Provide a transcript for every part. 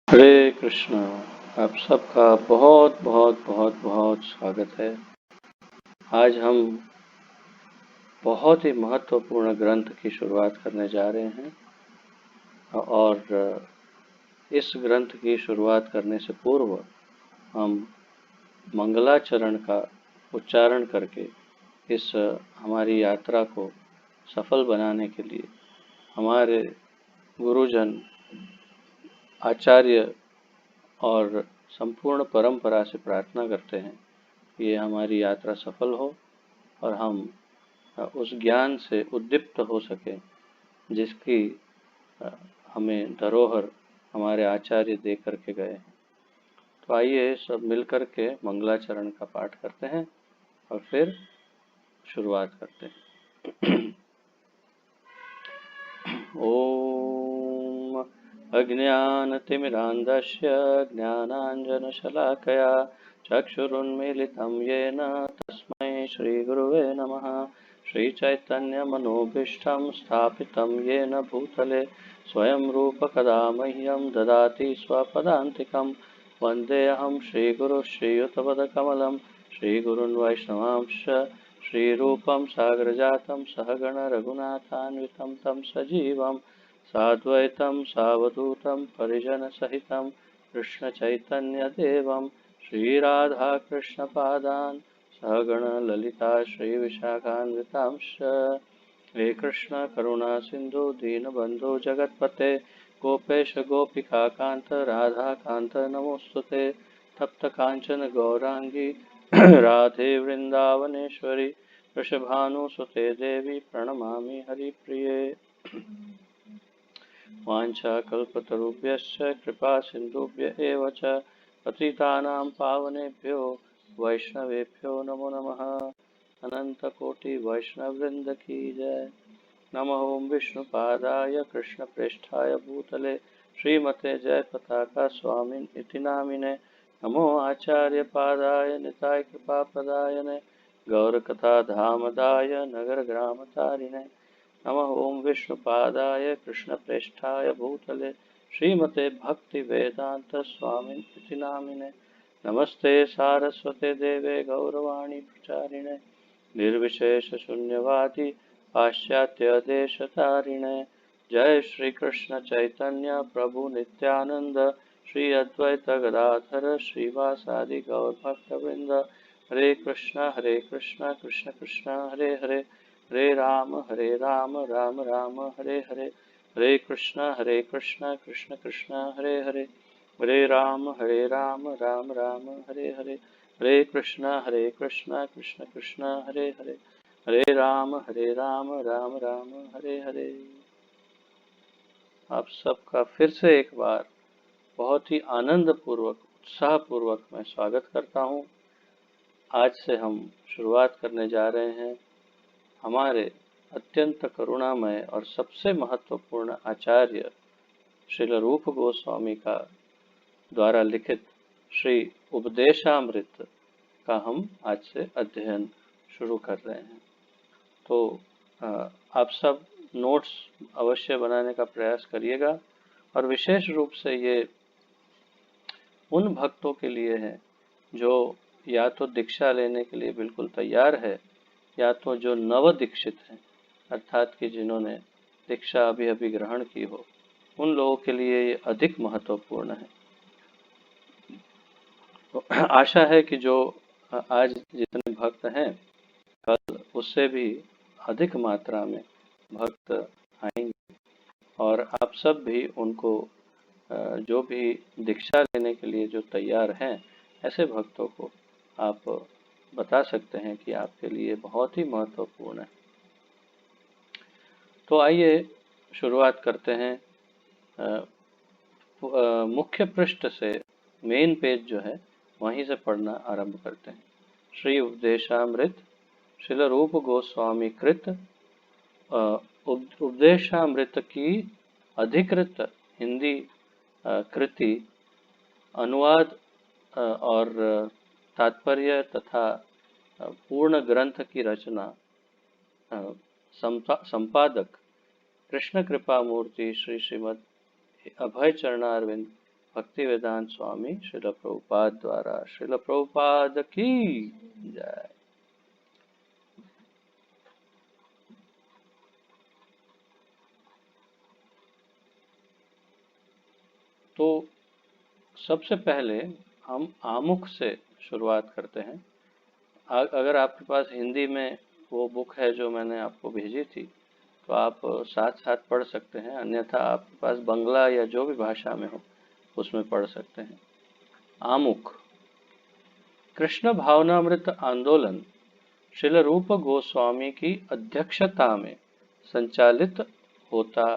हरे कृष्ण। आप सबका बहुत बहुत बहुत बहुत स्वागत है। आज हम बहुत ही महत्वपूर्ण ग्रंथ की शुरुआत करने जा रहे हैं और इस ग्रंथ की शुरुआत करने से पूर्व हम मंगलाचरण का उच्चारण करके इस हमारी यात्रा को सफल बनाने के लिए हमारे गुरुजन, आचार्य और संपूर्ण परंपरा से प्रार्थना करते हैं कि ये हमारी यात्रा सफल हो और हम उस ज्ञान से उद्दीप्त हो सके जिसकी हमें धरोहर हमारे आचार्य दे करके गए हैं। तो आइए सब मिलकर के मंगलाचरण का पाठ करते हैं और फिर शुरुआत करते हैं। ओम अज्ञानतिमिरान्धस्य ज्ञानाञ्जनशलाकया चक्षुरुन्मीलितं येन तस्मै श्रीगुरुवे नमः। श्रीचैतन्यमनोभीष्टं स्थापितं येन भूतले स्वयं रूपकदा मह्यं ददाति स्वपदान्तिकं। वन्देऽहं श्रीगुरुं श्रीयुतपदकमलं श्रीगुरून् वैष्णवांश्च श्रीरूपं साग्रजातं सहगण रघुनाथान्वितं तं सजीवं साद्वैतं सावधूतं परिजनसहितं कृष्णचैतन्यदेवं श्रीराधाकृष्णपादान् सहगण ललिता श्रीविशाखान्वितांश्च। हे कृष्ण करुणा सिन्धु दीनबन्धु जगत्पते गोपेश गोपिकान्त राधाकान्त नमोस्तुते। तप्त कांचन गौरांगी राधे वृंदावनेश्वरी वृषभानुसुते देवी प्रणमामि हरिप्रिये। वाञ्छाकल्पतरुभ्यश्च कृपा सिन्धुभ्य एव च पतितानां पावनेभ्यो वैष्णवेभ्यो नमो नमः। अनंतकोटि वैष्णववृंद की जय। नमः ओं विष्णुपादाय कृष्णप्रेष्ठाय भूतले श्रीमते जयपताका स्वामिन् इति नामिने। नमो आचार्यपादाय निताय कृपाप्रदायने गौरकथाधामदाय नगरग्रामतारिणे। नमः ओं विष्णुपादाय कृष्णप्रेष्ठाय भूतले श्रीमते भक्तिवेदांत स्वामिन् इति नामिने। नमस्ते सारस्वते देवे गौरवाणी प्रचारिणे निर्विशेष शून्यवादी पाश्चात्य देशतारिणे। जय श्री कृष्ण चैतन्य प्रभु नित्यानंद श्री अद्वैत गदाधर श्रीवासादि गौर भक्तवृंद। हरे कृष्ण कृष्ण कृष्ण हरे हरे हरे राम राम राम हरे हरे। हरे कृष्ण कृष्ण कृष्ण हरे हरे हरे राम राम राम हरे हरे। हरे कृष्ण कृष्ण कृष्ण हरे हरे हरे राम राम राम हरे हरे। आप सबका फिर से एक बार बहुत ही आनंद पूर्वक उत्साह पूर्वक मैं स्वागत करता हूँ। आज से हम शुरुआत करने जा रहे हैं हमारे अत्यंत करुणामय और सबसे महत्वपूर्ण आचार्य श्रील रूप गोस्वामी का द्वारा लिखित श्री उपदेशामृत का हम आज से अध्ययन शुरू कर रहे हैं। तो आप सब नोट्स अवश्य बनाने का प्रयास करिएगा और विशेष रूप से ये उन भक्तों के लिए है जो या तो दीक्षा लेने के लिए बिल्कुल तैयार है या तो जो नव दीक्षित हैं, अर्थात कि जिन्होंने दीक्षा अभी अभी ग्रहण की हो, उन लोगों के लिए ये अधिक महत्वपूर्ण है। तो आशा है कि जो आज जितने भक्त हैं कल उससे भी अधिक मात्रा में भक्त आएंगे और आप सब भी उनको जो भी दीक्षा लेने के लिए जो तैयार हैं ऐसे भक्तों को आप बता सकते हैं कि आपके लिए बहुत ही महत्वपूर्ण है। तो आइए शुरुआत करते हैं। मुख्य पृष्ठ से मेन पेज जो है वहीं से पढ़ना आरंभ करते हैं। श्री उपदेशामृत श्रील रूप गोस्वामी कृत उपदेशामृत की अधिकृत हिंदी कृति अनुवाद और तात्पर्य तथा पूर्ण ग्रंथ की रचना संपादक कृष्ण कृपा मूर्ति श्री श्रीमद अभय चरणारविंद भक्ति वेदांत स्वामी श्रील प्रभुपाद द्वारा। श्रील प्रभुपाद की जय। तो सबसे पहले हम आमुख से शुरुआत करते हैं। अगर आपके पास हिंदी में वो बुक है जो मैंने आपको भेजी थी तो आप साथ साथ पढ़ सकते हैं, अन्यथा आपके पास बंगला या जो भी भाषा में हो उसमें पढ़ सकते हैं। आमुख। कृष्ण भावनामृत आंदोलन श्रील रूप गोस्वामी की अध्यक्षता में संचालित होता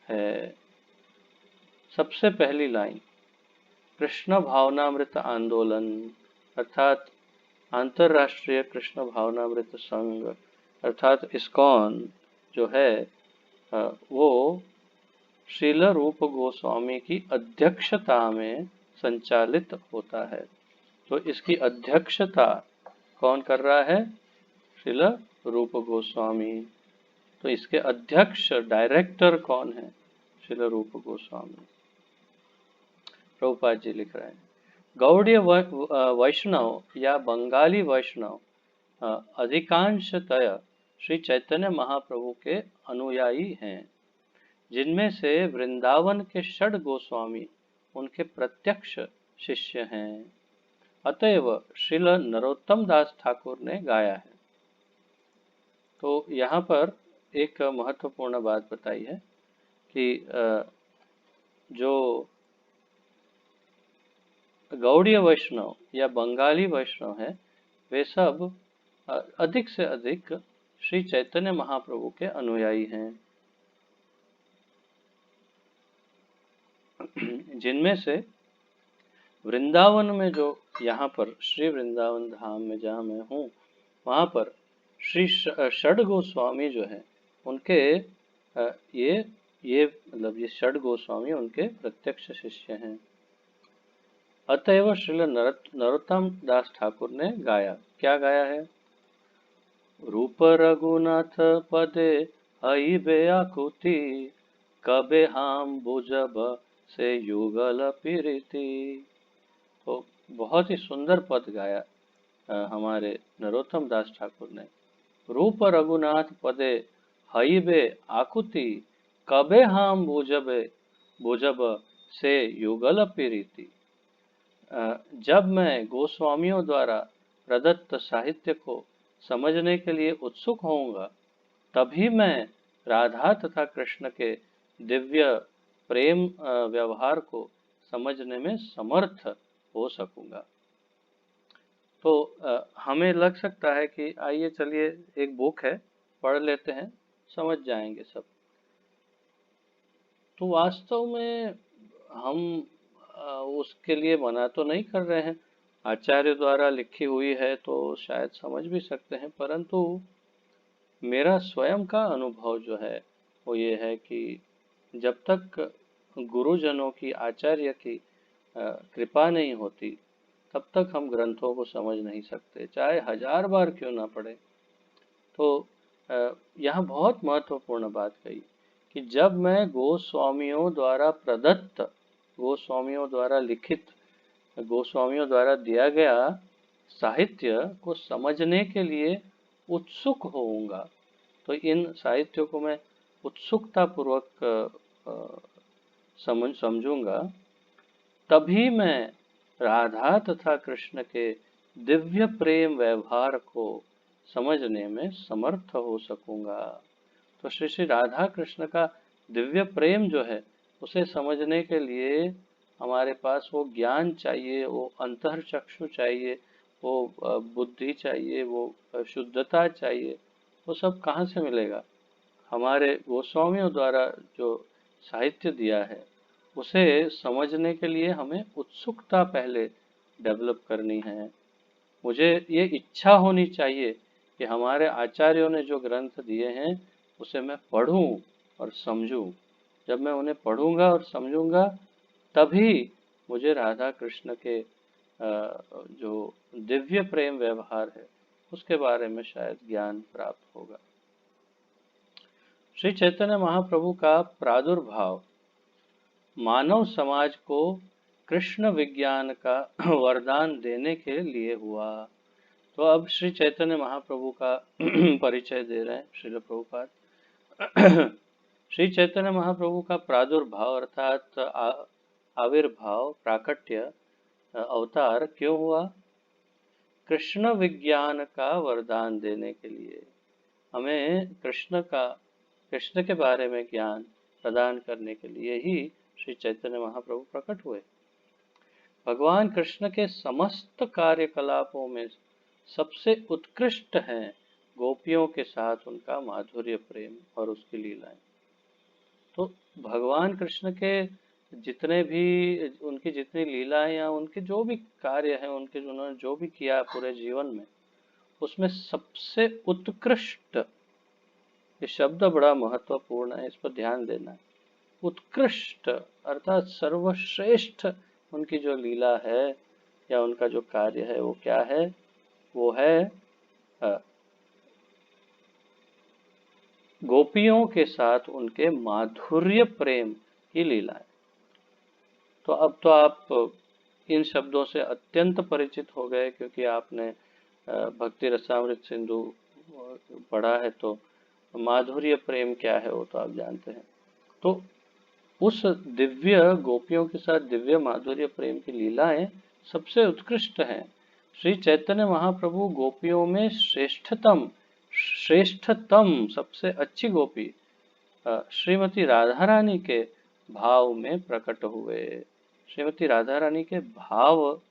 है। सबसे पहली लाइन, कृष्ण भावनामृत आंदोलन अर्थात अंतरराष्ट्रीय कृष्ण भावनामृत संघ अर्थात इस्कॉन जो है वो श्रील रूप गोस्वामी की अध्यक्षता में संचालित होता है। तो इसकी अध्यक्षता कौन कर रहा है? श्रील रूप गोस्वामी। तो इसके अध्यक्ष डायरेक्टर कौन है? श्रील रूप गोस्वामी। प्रभुपाद जी लिख रहे हैं, गौड़ीय वैष्णव या बंगाली वैष्णव अधिकांशतः श्री चैतन्य महाप्रभु के अनुयायी हैं, जिनमें से वृंदावन के षड गोस्वामी उनके प्रत्यक्ष शिष्य हैं। अतएव श्रील नरोत्तम दास ठाकुर ने गाया है। तो यहाँ पर एक महत्वपूर्ण बात बताई है कि जो गौड़ीय वैष्णव या बंगाली वैष्णव है वे सब अधिक से अधिक श्री चैतन्य महाप्रभु के अनुयायी हैं, जिनमें से वृंदावन में जो यहाँ पर श्री वृंदावन धाम में जहाँ मैं हूँ वहाँ पर श्री षड गोस्वामी जो है उनके ये मतलब ये षड गोस्वामी उनके प्रत्यक्ष शिष्य हैं। अतएव श्रील नरोत्तम दास ठाकुर ने गाया। क्या गाया है? रूप रघुनाथ पदे हई बेआकुति, कबे हम बुझब से युगल पीरिति। तो बहुत ही सुंदर पद गाया हमारे नरोत्तम दास ठाकुर ने। रूप रघुनाथ पदे हई बे आकुति, कबे हम बुझब से युगल पीरिति। जब मैं गोस्वामियों द्वारा प्रदत्त साहित्य को समझने के लिए उत्सुक होऊंगा, तभी मैं राधा तथा कृष्ण के दिव्य प्रेम व्यवहार को समझने में समर्थ हो सकूंगा। तो हमें लग सकता है कि आइए चलिए एक बुक है पढ़ लेते हैं, समझ जाएंगे सब। तो वास्तव में हम उसके लिए मना तो नहीं कर रहे हैं, आचार्य द्वारा लिखी हुई है तो शायद समझ भी सकते हैं, परंतु मेरा स्वयं का अनुभव जो है वो ये है कि जब तक गुरुजनों की आचार्य की कृपा नहीं होती तब तक हम ग्रंथों को समझ नहीं सकते, चाहे 1000 बार क्यों ना पढ़े। तो यहाँ बहुत महत्वपूर्ण बात कही कि जब मैं गोस्वामियों द्वारा प्रदत्त, गोस्वामियों द्वारा लिखित, गोस्वामियों द्वारा दिया गया साहित्य को समझने के लिए उत्सुक होऊंगा, तो इन साहित्यों को मैं उत्सुकता पूर्वक समझूंगा, तभी मैं राधा तथा कृष्ण के दिव्य प्रेम व्यवहार को समझने में समर्थ हो सकूंगा। तो श्री श्री राधा कृष्ण का दिव्य प्रेम जो है उसे समझने के लिए हमारे पास वो ज्ञान चाहिए, वो अंतः चक्षु चाहिए, वो बुद्धि चाहिए, वो शुद्धता चाहिए। वो सब कहाँ से मिलेगा? हमारे गोस्वामियों द्वारा जो साहित्य दिया है उसे समझने के लिए हमें उत्सुकता पहले डेवलप करनी है। मुझे ये इच्छा होनी चाहिए कि हमारे आचार्यों ने जो ग्रंथ दिए हैं उसे मैं पढूं और समझूं। जब मैं उन्हें पढ़ूंगा और समझूंगा तभी मुझे राधा कृष्ण के जो दिव्य प्रेम व्यवहार है उसके बारे में शायद ज्ञान प्राप्त होगा। श्री चैतन्य महाप्रभु का प्रादुर्भाव मानव समाज को कृष्ण विज्ञान का वरदान देने के लिए हुआ। तो अब श्री चैतन्य महाप्रभु का परिचय दे रहे हैं श्रील प्रभुपाद। श्री चैतन्य महाप्रभु का प्रादुर्भाव अर्थात आविर्भाव, प्राकट्य, अवतार क्यों हुआ? कृष्ण विज्ञान का वरदान देने के लिए। हमें कृष्ण के बारे में ज्ञान प्रदान करने के लिए ही श्री चैतन्य महाप्रभु प्रकट हुए। भगवान कृष्ण के समस्त कार्यकलापों में सबसे उत्कृष्ट हैं गोपियों के साथ उनका माधुर्य प्रेम और उसकी लीलाएं। तो भगवान कृष्ण के जितने भी उनकी जितनी लीलाएं या उनके जो भी कार्य हैं, उनके उन्होंने जो भी किया पूरे जीवन में, उसमें सबसे उत्कृष्ट, ये शब्द बड़ा महत्वपूर्ण है, इस पर ध्यान देना है। उत्कृष्ट अर्थात सर्वश्रेष्ठ उनकी जो लीला है या उनका जो कार्य है वो क्या है? वो है गोपियों के साथ उनके माधुर्य प्रेम की लीलाएं। तो अब तो आप इन शब्दों से अत्यंत परिचित हो गए, क्योंकि आपने भक्ति रसामृत सिंधु पढ़ा है, तो माधुर्य प्रेम क्या है वो तो आप जानते हैं। तो उस दिव्य गोपियों के साथ दिव्य माधुर्य प्रेम की लीलाएं सबसे उत्कृष्ट हैं। श्री चैतन्य महाप्रभु गोपियों में श्रेष्ठतम सबसे अच्छी गोपी श्रीमती राधा रानी के भाव में प्रकट हुए। श्रीमती राधा रानी के भाव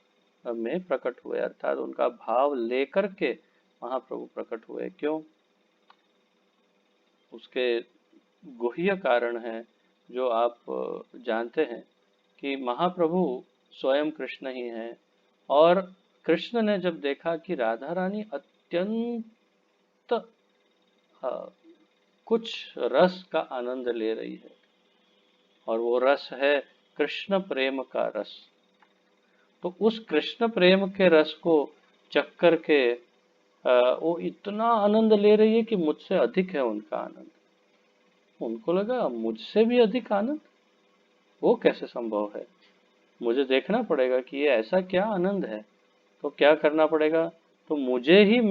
में प्रकट हुए अर्थात उनका भाव लेकर के महाप्रभु प्रकट हुए। क्यों? उसके गुह्य कारण है जो आप जानते हैं कि महाप्रभु स्वयं कृष्ण ही हैं, और कृष्ण ने जब देखा कि राधा रानी अत्यंत कुछ रस का आनंद ले रही है, और वो रस है कृष्ण प्रेम का रस, तो उस कृष्ण प्रेम के रस को चख कर के वो इतना आनंद ले रही है कि मुझसे अधिक है उनका आनंद। उनको लगा मुझसे भी अधिक आनंद, वो कैसे संभव है? मुझे देखना पड़ेगा कि ये ऐसा क्या आनंद है। तो क्या करना पड़ेगा? तो मुझे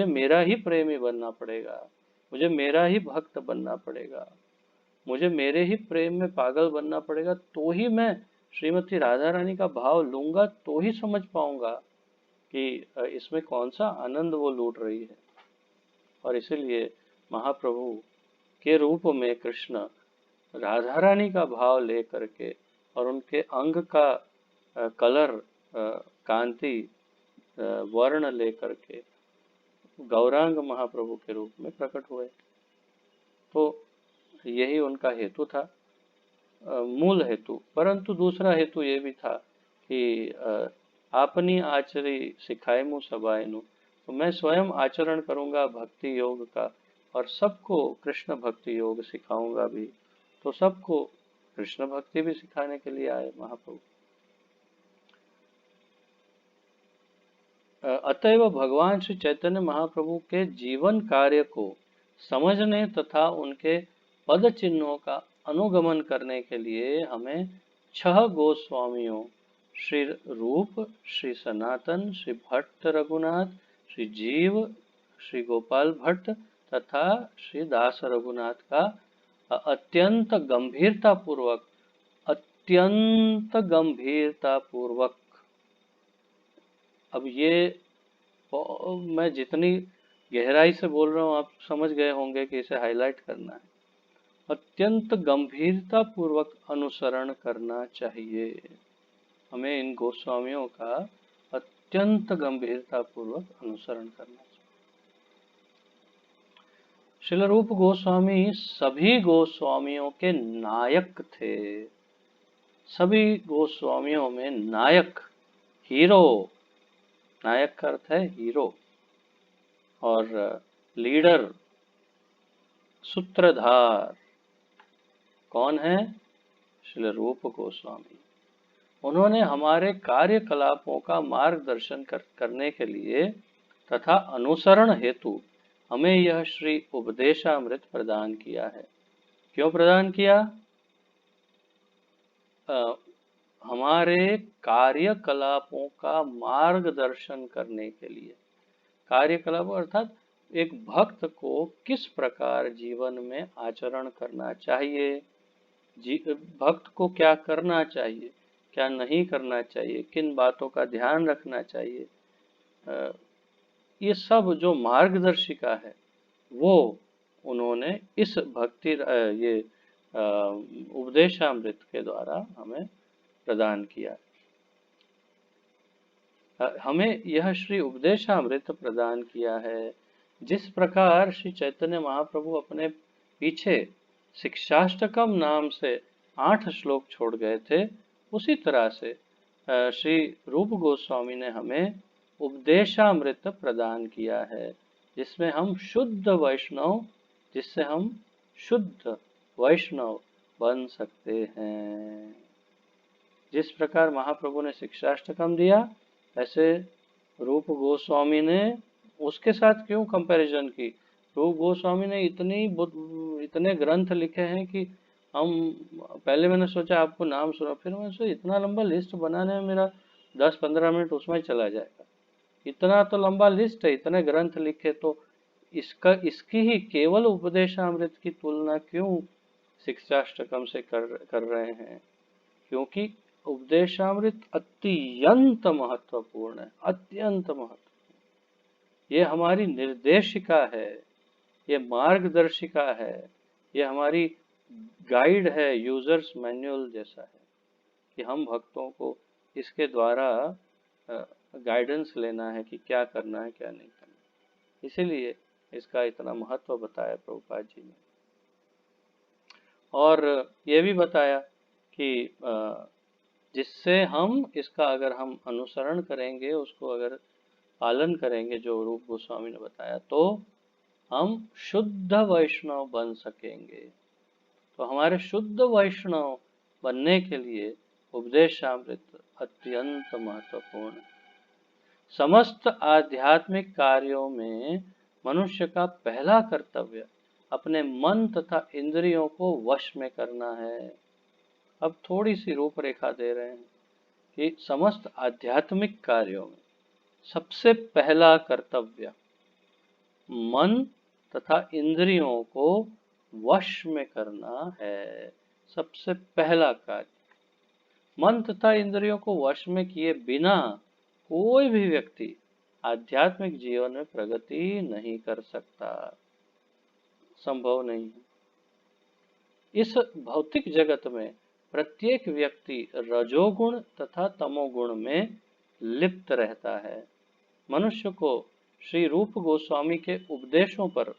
मेरा ही प्रेमी बनना पड़ेगा, मुझे मेरा ही भक्त बनना पड़ेगा, मुझे मेरे ही प्रेम में पागल बनना पड़ेगा, तो ही मैं श्रीमती राधा रानी का भाव लूंगा, तो ही समझ पाऊंगा कि इसमें कौन सा आनंद वो लूट रही है। और इसीलिए महाप्रभु के रूप में कृष्ण राधा रानी का भाव ले करके और उनके अंग का कलर, कांति, वर्ण ले करके गौरांग महाप्रभु के रूप में प्रकट हुए। तो यही उनका हेतु था, मूल हेतु। परंतु दूसरा हेतु ये भी था कि आपनी आचरी सिखाए मु सबायनु, तो मैं स्वयं आचरण करूंगा भक्ति योग का और सबको कृष्ण भक्ति योग सिखाऊंगा भी। तो सबको कृष्ण भक्ति भी सिखाने के लिए आए महाप्रभु। अतएव भगवान श्री चैतन्य महाप्रभु के जीवन कार्य को समझने तथा उनके पद चिन्हों का अनुगमन करने के लिए हमें 6 गोस्वामियों श्री रूप, श्री सनातन, श्री भट्ट रघुनाथ, श्री जीव, श्री गोपाल भट्ट तथा श्री दास रघुनाथ का अत्यंत गंभीरता पूर्वक, अब ये मैं जितनी गहराई से बोल रहा हूँ आप समझ गए होंगे कि इसे हाईलाइट करना है। अत्यंत गंभीरता पूर्वक अनुसरण करना चाहिए। हमें इन गोस्वामियों का अत्यंत गंभीरता पूर्वक अनुसरण करना चाहिए। श्रील रूप गोस्वामी सभी गोस्वामियों के नायक थे। सभी गोस्वामियों में नायक, हीरो, नायक का अर्थ है हीरो, और लीडर, सूत्रधार कौन है? श्रील रूप गोस्वामी। उन्होंने हमारे कार्यकलापों का मार्गदर्शन करने के लिए तथा अनुसरण हेतु हमें यह श्री उपदेशामृत प्रदान किया है। क्यों प्रदान किया? हमारे कार्यकलापों का मार्गदर्शन करने के लिए, कार्यकलाप अर्थात एक भक्त को किस प्रकार जीवन में आचरण करना चाहिए, भक्त को क्या करना चाहिए, क्या नहीं करना चाहिए, किन बातों का ध्यान रखना चाहिए, अ, ये सब जो मार्गदर्शिका है वो उन्होंने इस ये उपदेशामृत के द्वारा हमें प्रदान किया। हमें यह श्री उपदेशामृत प्रदान किया है। जिस प्रकार श्री चैतन्य महाप्रभु अपने पीछे शिक्षाष्टकम नाम से 8 श्लोक छोड़ गए थे, उसी तरह से श्री रूप गोस्वामी ने हमें उपदेशामृत प्रदान किया है, जिसमें हम शुद्ध वैष्णव जिससे हम शुद्ध वैष्णव बन सकते हैं। जिस प्रकार महाप्रभु ने शिक्षाष्टकम दिया, ऐसे रूप गोस्वामी ने उसके साथ क्यों कंपैरिजन की। रूप गोस्वामी ने इतने ग्रंथ लिखे हैं कि हम पहले मैंने सोचा आपको नाम सुना, फिर मैंने सोचा इतना लंबा लिस्ट बनाने में मेरा 10-15 मिनट उसमें चला जाएगा। इतना तो लंबा लिस्ट है, इतने ग्रंथ लिखे, तो इसकी ही केवल उपदेशामृत की तुलना क्यों शिक्षाष्टकम से कर रहे हैं, क्योंकि उपदेशामृत अत्यंत महत्वपूर्ण है, अत्यंत महत्वपूर्ण। ये हमारी निर्देशिका है, ये मार्गदर्शिका है, ये हमारी गाइड है, यूजर्स मैनुअल जैसा है कि हम भक्तों को इसके द्वारा गाइडेंस लेना है कि क्या करना है क्या नहीं करना। इसीलिए इसका इतना महत्व बताया प्रभुपाद जी ने। और ये भी बताया कि जिससे हम इसका अगर हम अनुसरण करेंगे, उसको अगर पालन करेंगे जो रूप गोस्वामी ने बताया, तो हम शुद्ध वैष्णव बन सकेंगे। तो हमारे शुद्ध वैष्णव बनने के लिए उपदेशामृत अत्यंत महत्वपूर्ण है। समस्त आध्यात्मिक कार्यों में मनुष्य का पहला कर्तव्य अपने मन तथा इंद्रियों को वश में करना है। अब थोड़ी सी रूपरेखा दे रहे हैं कि समस्त आध्यात्मिक कार्यों में सबसे पहला कर्तव्य मन तथा इंद्रियों को वश में करना है। सबसे पहला कार्य, मन तथा इंद्रियों को वश में किए बिना कोई भी व्यक्ति आध्यात्मिक जीवन में प्रगति नहीं कर सकता, संभव नहीं है। इस भौतिक जगत में प्रत्येक व्यक्ति रजोगुण तथा तमोगुण में लिप्त रहता है। मनुष्य को श्री रूप गोस्वामी के उपदेशों पर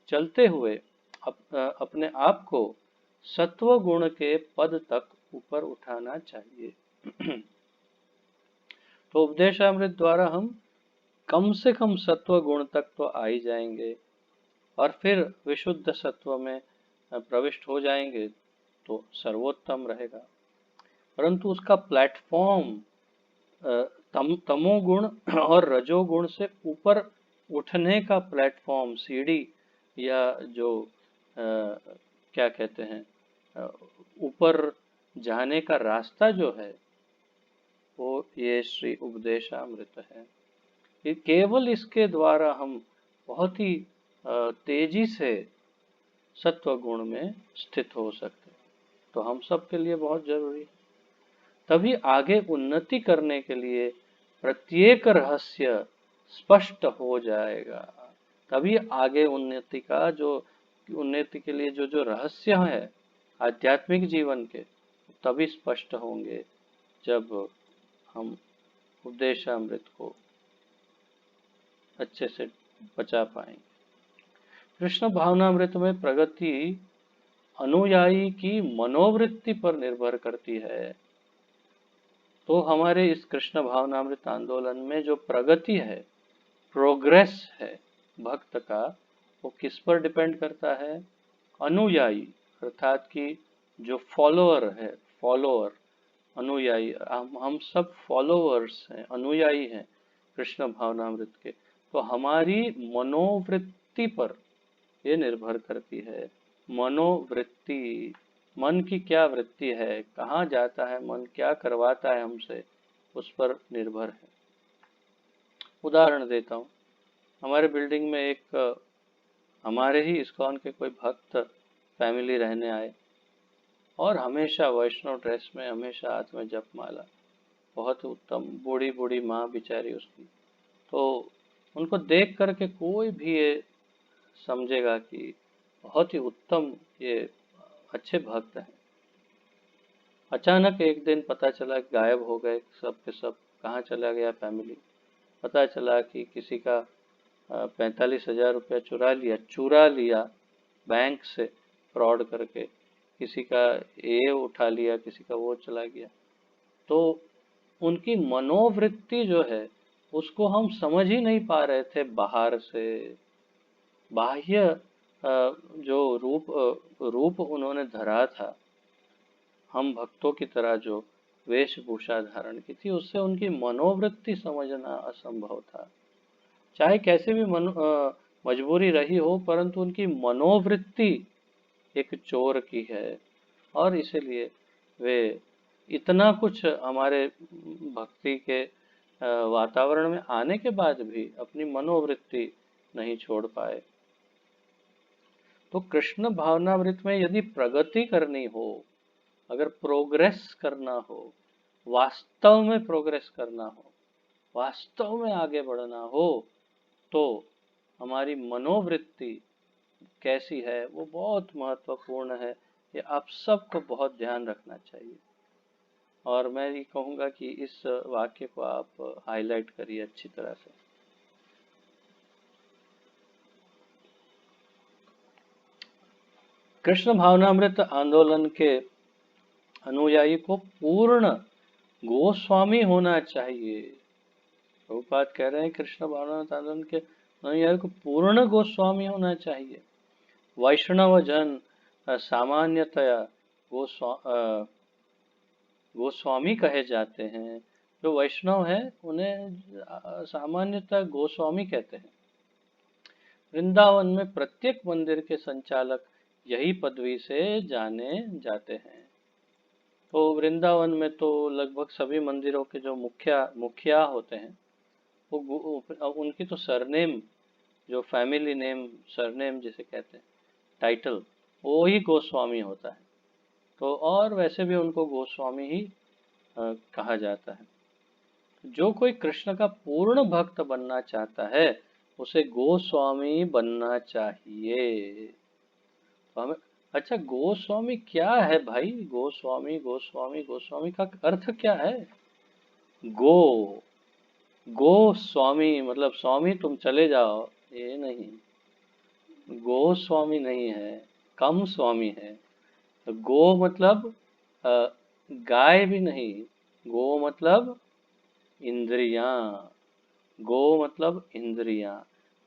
चलते हुए अपने आप को सत्व गुण के पद तक ऊपर उठाना चाहिए। तो उपदेशामृत द्वारा हम कम से कम सत्व गुण तक तो आ ही जाएंगे, और फिर विशुद्ध सत्व में प्रविष्ट हो जाएंगे तो सर्वोत्तम रहेगा। परंतु उसका प्लेटफॉर्म तमोगुण और रजोगुण से ऊपर उठने का प्लेटफॉर्म, सीढ़ी, या जो क्या कहते हैं, ऊपर जाने का रास्ता जो है, वो ये श्री उपदेशामृत है। ये केवल इसके द्वारा हम बहुत ही तेजी से सत्व गुण में स्थित हो सकते हैं। तो हम सब के लिए बहुत जरूरी है। तभी आगे उन्नति करने के लिए प्रत्येक रहस्य स्पष्ट हो जाएगा। तभी आगे उन्नति के लिए जो रहस्य है आध्यात्मिक जीवन के, तभी स्पष्ट होंगे जब हम उपदेशामृत को अच्छे से बचा पाएंगे। कृष्ण भावनामृत में प्रगति अनुयायी की मनोवृत्ति पर निर्भर करती है। तो हमारे इस कृष्ण भावनामृत आंदोलन में जो प्रगति है, प्रोग्रेस है भक्त का, वो किस पर डिपेंड करता है? अनुयायी, अर्थात कि जो फॉलोअर है, फॉलोअर, अनुयायी, हम सब फॉलोअर्स हैं, अनुयायी हैं कृष्ण भावनामृत के। तो हमारी मनोवृत्ति पर ये निर्भर करती है। मनोवृत्ति, मन की क्या वृत्ति है, कहाँ जाता है मन, क्या करवाता है हमसे, उस पर निर्भर है। उदाहरण देता हूँ, हमारे बिल्डिंग में एक हमारे ही इस्कॉन के कोई भक्त फैमिली रहने आए और हमेशा वैष्णव ड्रेस में, हमेशा हाथ में जपमाला, बहुत उत्तम, बूढ़ी बूढ़ी माँ बेचारी उसकी। तो उनको देख करके कोई भी ये समझेगा कि बहुत ही उत्तम, ये अच्छे भक्त हैं। अचानक एक दिन पता चला कि गायब हो गए सब के सब, कहाँ चला गया फैमिली। पता चला कि किसी का 45,000 रुपया चुरा लिया बैंक से, फ्रॉड करके, किसी का ये उठा लिया, किसी का वो चला गया। तो उनकी मनोवृत्ति जो है उसको हम समझ ही नहीं पा रहे थे बाहर से। बाह्य जो रूप उन्होंने धरा था, हम भक्तों की तरह जो वेशभूषा धारण की थी, उससे उनकी मनोवृत्ति समझना असंभव था। चाहे कैसे भी मजबूरी रही हो, परंतु उनकी मनोवृत्ति एक चोर की है। और इसीलिए वे इतना कुछ हमारे भक्ति के वातावरण में आने के बाद भी अपनी मनोवृत्ति नहीं छोड़ पाए। तो कृष्ण भावनामृत में यदि प्रगति करनी हो, अगर प्रोग्रेस करना हो, वास्तव में प्रोग्रेस करना हो, वास्तव में आगे बढ़ना हो, तो हमारी मनोवृत्ति कैसी है वो बहुत महत्वपूर्ण है। ये आप सबको बहुत ध्यान रखना चाहिए। और मैं ये कहूँगा कि इस वाक्य को आप हाईलाइट करिए अच्छी तरह से। कृष्ण भावनामृत आंदोलन के अनुयायी को पूर्ण गोस्वामी होना चाहिए। प्रभुपाद कह रहे हैं कृष्ण भावनामृत आंदोलन के अनुयायी को पूर्ण गोस्वामी होना चाहिए। वैष्णव जन सामान्यतया गोस्वामी कहे जाते हैं। जो वैष्णव है उन्हें सामान्यतः गोस्वामी कहते हैं। वृंदावन में प्रत्येक मंदिर के संचालक यही पदवी से जाने जाते हैं। तो वृंदावन में तो लगभग सभी मंदिरों के जो मुखिया होते हैं, वो उनकी तो सरनेम, जो फैमिली नेम, सरनेम जिसे कहते हैं, टाइटल, वो ही गोस्वामी होता है। तो और वैसे भी उनको गोस्वामी ही कहा जाता है। जो कोई कृष्ण का पूर्ण भक्त बनना चाहता है उसे गोस्वामी बनना चाहिए। तो हमें, अच्छा गोस्वामी क्या है भाई? गोस्वामी गोस्वामी गोस्वामी का अर्थ क्या है? गो, गोस्वामी मतलब स्वामी तुम चले जाओ, ये नहीं। गोस्वामी नहीं है, कम स्वामी है। तो गो मतलब अ, गाय भी नहीं, गो मतलब इंद्रियां, गो मतलब इंद्रियां,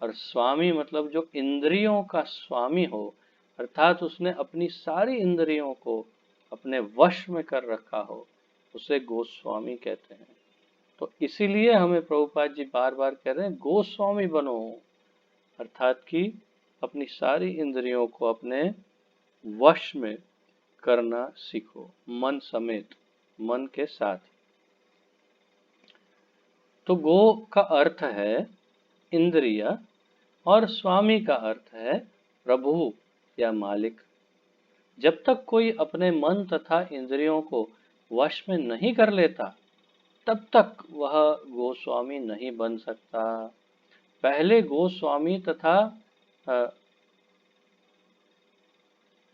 और स्वामी मतलब जो इंद्रियों का स्वामी हो, अर्थात उसने अपनी सारी इंद्रियों को अपने वश में कर रखा हो, उसे गोस्वामी कहते हैं। तो इसीलिए हमें प्रभुपाद जी बार बार कह रहे हैं गोस्वामी बनो, अर्थात कि अपनी सारी इंद्रियों को अपने वश में करना सीखो, मन समेत, मन के साथ। तो गो का अर्थ है इंद्रिय और स्वामी का अर्थ है प्रभु या मालिक। जब तक कोई अपने मन तथा इंद्रियों को वश में नहीं कर लेता, तब तक वह गोस्वामी नहीं बन सकता। पहले गोस्वामी तथा अ,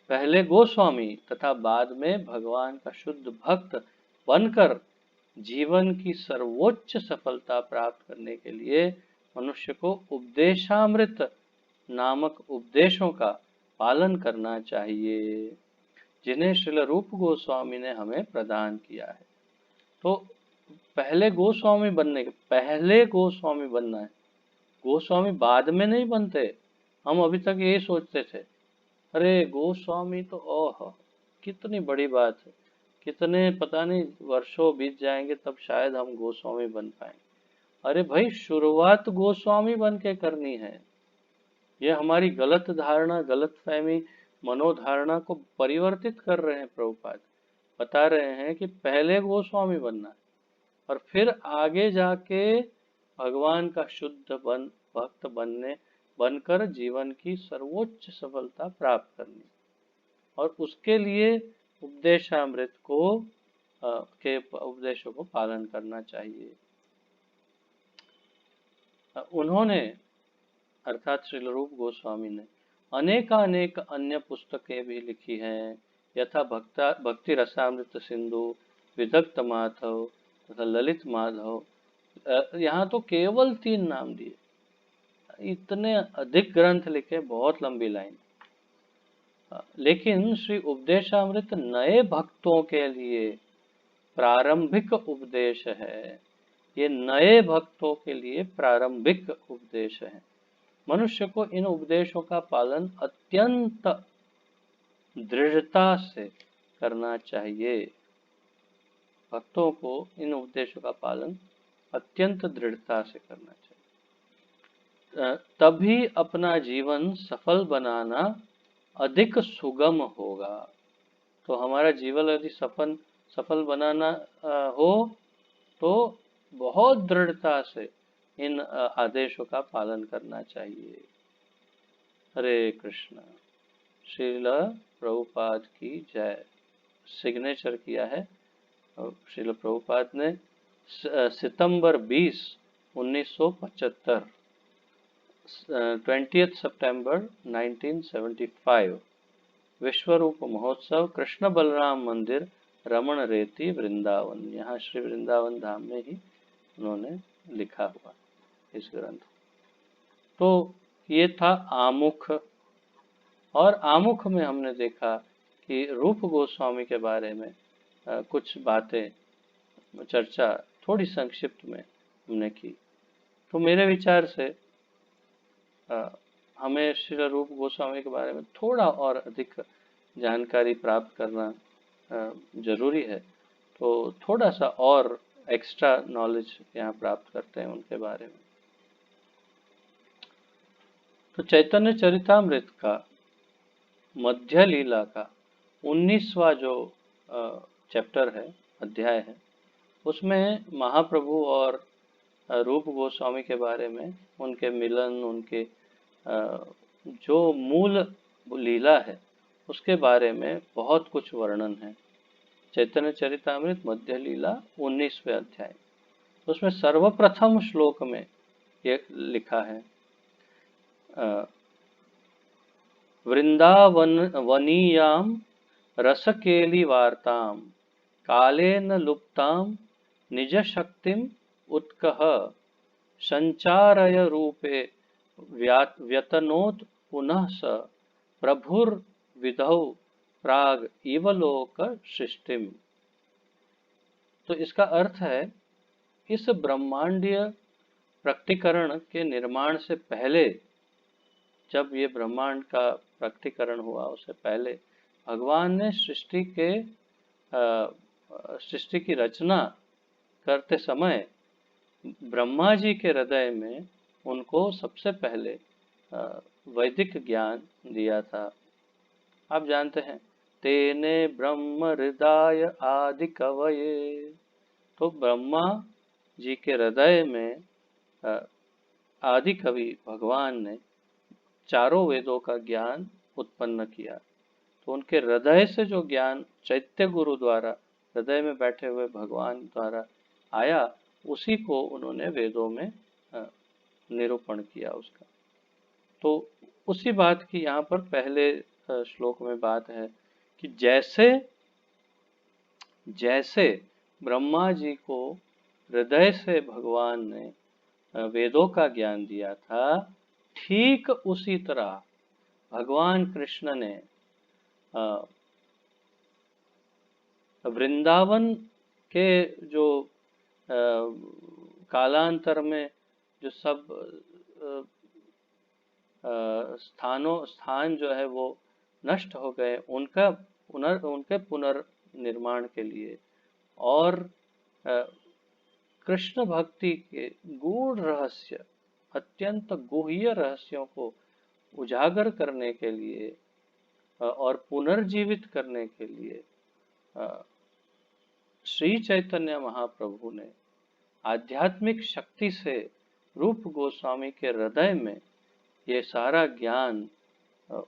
पहले गोस्वामी तथा बाद में भगवान का शुद्ध भक्त बनकर जीवन की सर्वोच्च सफलता प्राप्त करने के लिए मनुष्य को उपदेशामृत नामक उपदेशों का पालन करना चाहिए, जिन्हें श्रील रूप गोस्वामी ने हमें प्रदान किया है। तो पहले गोस्वामी बनने के पहले गोस्वामी बनना है, गोस्वामी बाद में नहीं बनते। हम अभी तक यही सोचते थे, अरे गोस्वामी तो ओह कितनी बड़ी बात है, कितने पता नहीं वर्षों बीत जाएंगे तब शायद हम गोस्वामी बन पाएंगे। अरे भाई शुरुआत गोस्वामी बन के करनी है। ये हमारी गलत धारणा, गलत फहमी मनोधारणा को परिवर्तित कर रहे हैं प्रभुपाद। बता रहे हैं कि पहले गोस्वामी बनना है और फिर आगे जाके भगवान का शुद्ध भक्त बनकर जीवन की सर्वोच्च सफलता प्राप्त करनी और उसके लिए उपदेशामृत को के उपदेशों को पालन करना चाहिए। उन्होंने अर्थात श्रील रूप गोस्वामी ने अनेक अन्य पुस्तकें भी लिखी हैं, यथा भक्ति रसामृत सिंधु, विदग्ध माधव तथा ललित माधव। यहाँ तो केवल 3 नाम दिए, इतने अधिक ग्रंथ लिखे, बहुत लंबी लाइन। लेकिन श्री उपदेशामृत नए भक्तों के लिए प्रारंभिक उपदेश है। ये नए भक्तों के लिए प्रारंभिक उपदेश है। मनुष्य को इन उपदेशों का पालन अत्यंत दृढ़ता से करना चाहिए। भक्तों को इन उपदेशों का पालन अत्यंत दृढ़ता से करना चाहिए, तभी अपना जीवन सफल बनाना अधिक सुगम होगा। तो हमारा जीवन यदि सफल बनाना हो तो बहुत दृढ़ता से इन आदेशों का पालन करना चाहिए। हरे कृष्ण। श्रील प्रभुपाद की जय। सिग्नेचर किया है श्रील प्रभुपाद ने सितंबर 20, 1975, 20 सितंबर 1975, विश्वरूप महोत्सव, कृष्ण बलराम मंदिर, रमण रेती, वृंदावन। यहाँ श्री वृंदावन धाम में ही उन्होंने लिखा हुआ इस ग्रंथ। तो ये था आमुख, और आमुख में हमने देखा कि रूप गोस्वामी के बारे में कुछ बातें, चर्चा थोड़ी संक्षिप्त में हमने की। तो मेरे विचार से हमें श्री रूप गोस्वामी के बारे में थोड़ा और अधिक जानकारी प्राप्त करना जरूरी है। तो थोड़ा सा और एक्स्ट्रा नॉलेज यहाँ प्राप्त करते हैं उनके बारे में। तो चैतन्य चरितामृत का मध्य लीला का 19वां जो चैप्टर है, अध्याय है, उसमें महाप्रभु और रूप गोस्वामी के बारे में, उनके मिलन, उनके जो मूल लीला है उसके बारे में बहुत कुछ वर्णन है। चैतन्य चरितामृत मध्य लीला 19वें अध्याय, उसमें सर्वप्रथम श्लोक में ये लिखा है, वृंदावनीयाम रसकेली वार्ताम कालेन लुप्ताम निज शक्तिम उत्कह संचारय रूपे व्यतनोत पुनः स प्रभुर्विधौ प्राग इवलोक सृष्टिम। तो इसका अर्थ है, इस ब्रह्मांडीय प्रकटीकरण के निर्माण से पहले, जब ये ब्रह्मांड का प्रकटीकरण हुआ उससे पहले भगवान ने सृष्टि की रचना करते समय ब्रह्मा जी के हृदय में उनको सबसे पहले वैदिक ज्ञान दिया था। आप जानते हैं, तेने ब्रह्म हृदय आदि कवये। तो ब्रह्मा जी के हृदय में आदि कवि भगवान ने चारों वेदों का ज्ञान उत्पन्न किया। तो उनके हृदय से जो ज्ञान चैत्य गुरु द्वारा, हृदय में बैठे हुए भगवान द्वारा आया, उसी को उन्होंने वेदों में निरूपण किया उसका। तो उसी बात की यहाँ पर पहले श्लोक में बात है कि जैसे ब्रह्मा जी को हृदय से भगवान ने वेदों का ज्ञान दिया था, ठीक उसी तरह भगवान कृष्ण ने वृंदावन के जो कालांतर में जो सब स्थान जो है वो नष्ट हो गए, उनके पुनर्निर्माण के लिए और कृष्ण भक्ति के गूढ़ रहस्य, अत्यंत गुह्य रहस्यों को उजागर करने के लिए और पुनर्जीवित करने के लिए अ, श्री चैतन्य महाप्रभु ने आध्यात्मिक शक्ति से रूप गोस्वामी के हृदय में ये सारा ज्ञान अ,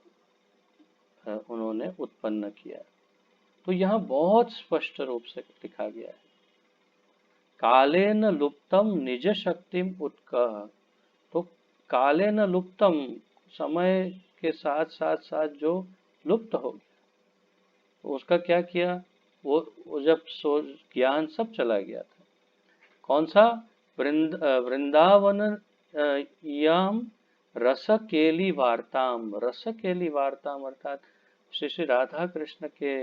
उन्होंने उत्पन्न किया। तो यहाँ बहुत स्पष्ट रूप से लिखा गया है, कालेन लुप्तम निज शक्तिम उत्कह। तो कालेन लुप्तम, समय के साथ साथ साथ जो लुप्त हो गया, तो उसका क्या किया, वो जब सो ज्ञान सब चला गया था। कौन सा, वृंदावन याम रस केली वार्ताम। रस केली वार्ताम अर्थात श्री श्री राधा कृष्ण के